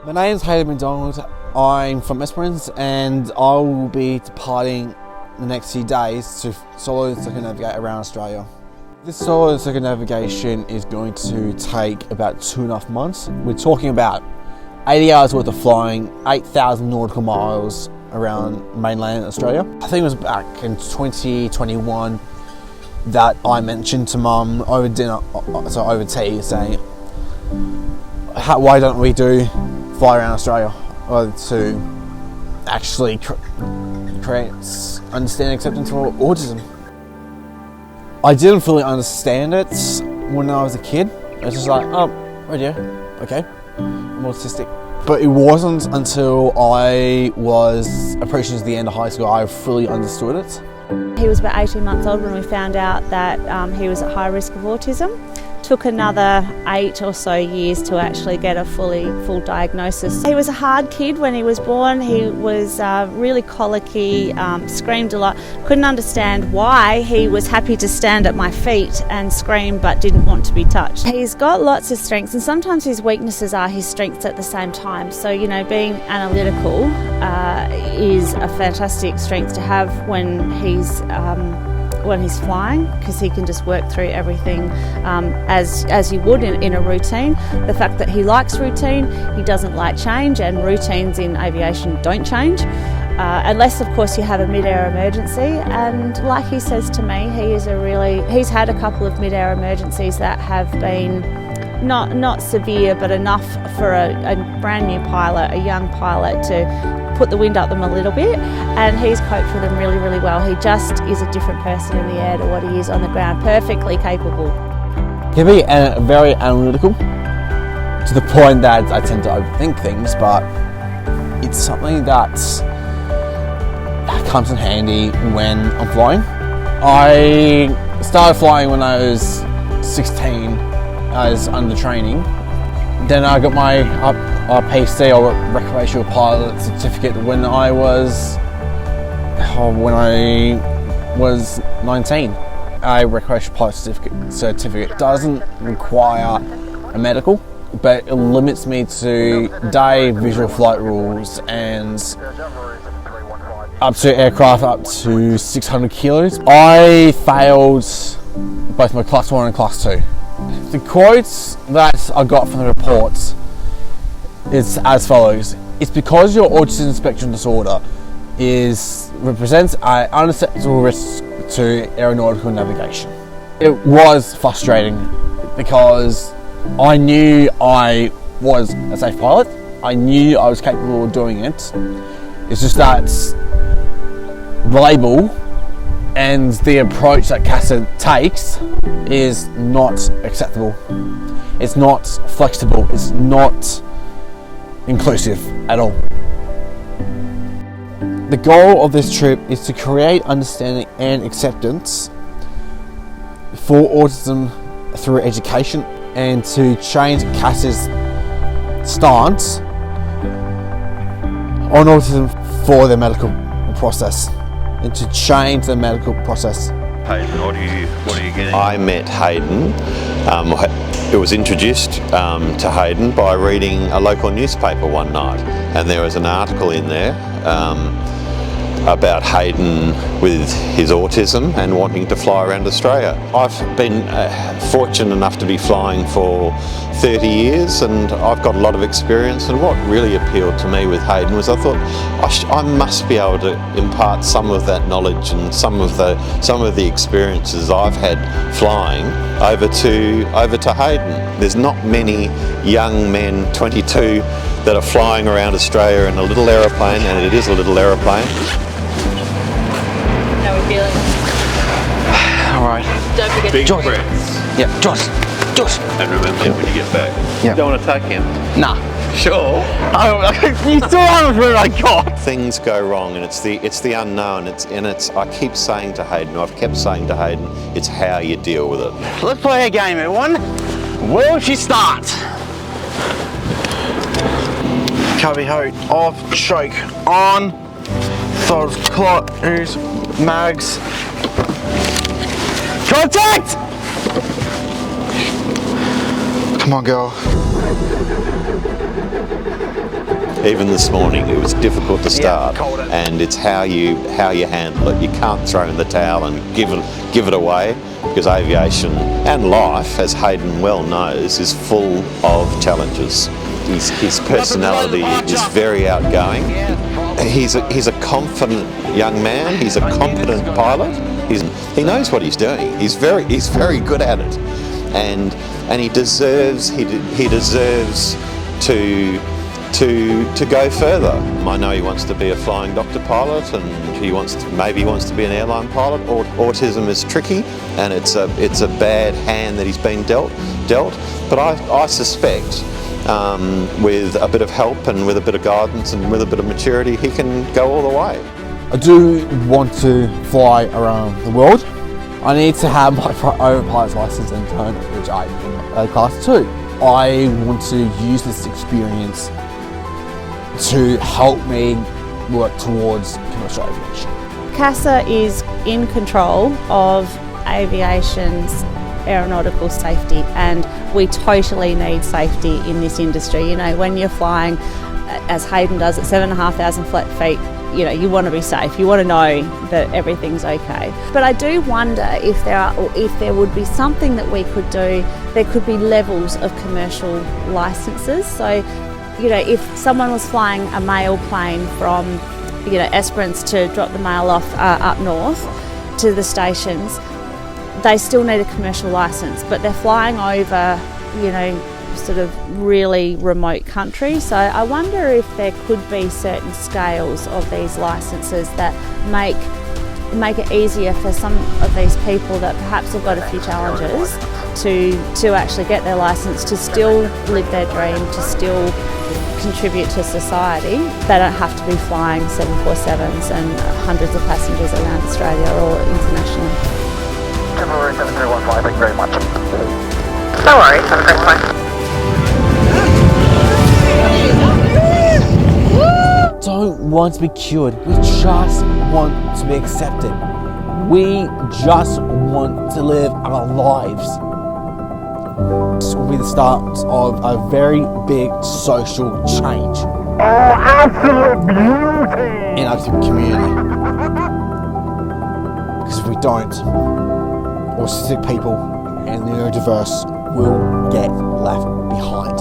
My name is Hayden McDonald. I'm from Esperance and I will be departing the next few days to solo circumnavigate around Australia. This solo circumnavigation is going to take about 2.5 months. We're talking about 80 hours worth of flying, 8,000 nautical miles around mainland Australia. I think it was back in 2021 that I mentioned to Mum over dinner, so over tea, saying, why don't we fly around Australia to actually create understanding acceptance for autism. I didn't fully understand it when I was a kid. I was just like, oh, yeah, okay, I'm autistic. But it wasn't until I was approaching the end of high school I fully understood it. He was about 18 months old when we found out that he was at high risk of autism. Took another 8 or so years to actually get a full diagnosis. He was a hard kid when he was born. He was really colicky, screamed a lot. Couldn't understand why he was happy to stand at my feet and scream but didn't want to be touched. He's got lots of strengths, and sometimes his weaknesses are his strengths at the same time. So, you know, being analytical is a fantastic strength to have when he's flying, because he can just work through everything as you would in a routine. The fact that he likes routine, he doesn't like change, and routines in aviation don't change unless of course you have a mid-air emergency. And like he says to me, he's had a couple of mid-air emergencies that have been not severe but enough for a brand new pilot, a young pilot, to put the wind up them a little bit, and he's coped with them really, really well. He just is a different person in the air to what he is on the ground, perfectly capable. He can be very analytical to the point that I tend to overthink things, but it's something that comes in handy when I'm flying. I started flying when I was 16 as under training. Then I got my PC, or recreational pilot certificate, when I was 19. A recreational pilot certificate doesn't require a medical, but it limits me to day visual flight rules and up to aircraft up to 600 kilos. I failed both my class 1 and class 2. The quotes that I got from the reports is as follows: it's because your autism spectrum disorder represents an unacceptable risk to aeronautical navigation. It was frustrating because I knew I was a safe pilot. I knew I was capable of doing it. It's just that the label and the approach that CASA takes is not acceptable. It's not flexible. It's not inclusive at all. The goal of this trip is to create understanding and acceptance for autism through education, and to change CASA's stance on autism for the medical process, and to change the medical process. Hayden, what are you getting? I met Hayden. It was introduced to Hayden by reading a local newspaper one night, and there was an article in there about Hayden with his autism and wanting to fly around Australia. I've been fortunate enough to be flying for 30 years, and I've got a lot of experience, and what really appealed to me with Hayden was I thought I must be able to impart some of that knowledge and some of the experiences I've had flying over to Hayden. There's not many young men, 22, that are flying around Australia in a little aeroplane, and it is a little aeroplane. How are we feeling? Alright. Don't forget Big to breaths. Yeah, Josh. And remember when you get back. Yeah. You don't want to take him. Nah. Sure. You still haven't where I got. Things go wrong, and it's the unknown. I keep saying to Hayden, I've kept saying to Hayden, it's how you deal with it. Let's play a game, everyone. Will she start? Cubby hold off, choke on, throws close, mags. Contact! Come on, girl. Even this morning, it was difficult to start, and it's how you handle it. You can't throw in the towel and give it away, because aviation and life, as Hayden well knows, is full of challenges. His personality is very outgoing. He's a confident young man. He's a competent pilot. He knows what he's doing. He's very good at it, and he deserves to go further. I know he wants to be a flying doctor pilot, and he maybe wants to be an airline pilot. Autism is tricky, and it's a bad hand that he's been dealt. But I suspect, with a bit of help and with a bit of guidance and with a bit of maturity, he can go all the way. I do want to fly around the world. I need to have my own pilot's license in turn, which I am class 2. I want to use this experience to help me work towards commercial aviation. CASA is in control of aviation's aeronautical safety, and we totally need safety in this industry. You know, when you're flying, as Hayden does, at 7,500 feet, you know, you want to be safe. You want to know that everything's okay. But I do wonder if there would be something that we could do. There could be levels of commercial licenses. So, you know, if someone was flying a mail plane from, you know, Esperance to drop the mail off up north to the stations, they still need a commercial license, but they're flying over, you know, sort of really remote country. So I wonder if there could be certain scales of these licenses that make it easier for some of these people that perhaps have got a few challenges to actually get their license, to still live their dream, to still contribute to society. They don't have to be flying 747s and hundreds of passengers around Australia or internationally. Temporary 7315, thank you very much. No worries, have a great flight. Don't want to be cured, we just want to be accepted. We just want to live our lives. This will be the start of a very big social change. Oh, absolute beauty! In our community. Because if we don't, autistic people and neurodiverse will get left behind.